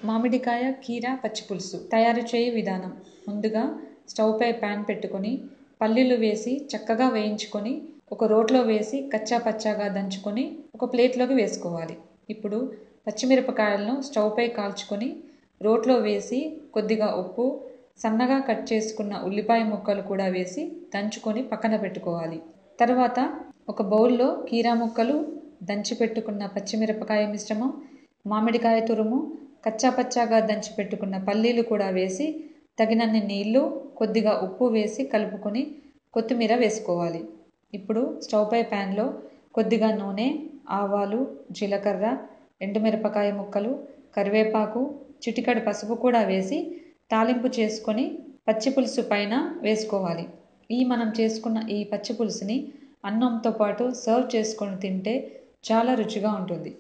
మామిడికాయ కీర పచ్చిపులుసు తయారు చేయ విధానం. ముందుగా స్టవ్ పై ప్యాన్ పెట్టుకొని పల్లీలు వేసి చక్కగా వేయించుకొని ఒక రోట్లో వేసి కచ్చా పచ్చాగా దంచుకొని ఒక ప్లేట్లోకి వేసుకోవాలి. ఇప్పుడు పచ్చిమిరపకాయలను స్టవ్ పై కాల్చుకొని రోట్లో వేసి కొద్దిగా ఉప్పు, సన్నగా కట్ చేసుకున్న ఉల్లిపాయ ముక్కలు కూడా వేసి దంచుకొని పక్కన పెట్టుకోవాలి. తర్వాత ఒక బౌల్లో కీరా ముక్కలు, దంచి పెట్టుకున్న పచ్చిమిరపకాయ మిశ్రమం, మామిడికాయ తురుము, కచ్చా పచ్చాగా దంచి పెట్టుకున్న పల్లీలు కూడా వేసి తగినన్ని నీళ్లు, కొద్దిగా ఉప్పు వేసి కలుపుకొని కొత్తిమీర వేసుకోవాలి. ఇప్పుడు స్టవ్ పై ప్యాన్లో కొద్దిగా నూనె, ఆవాలు, జీలకర్ర, ఎండుమిరపకాయ ముక్కలు, కరివేపాకు, చిటికెడు పసుపు కూడా వేసి తాలింపు చేసుకొని పచ్చిపులుసు పైన వేసుకోవాలి. మనం చేసుకున్న ఈ పచ్చిపులుసుని అన్నంతో పాటు సర్వ్ చేసుకొని తింటే చాలా రుచిగా ఉంటుంది.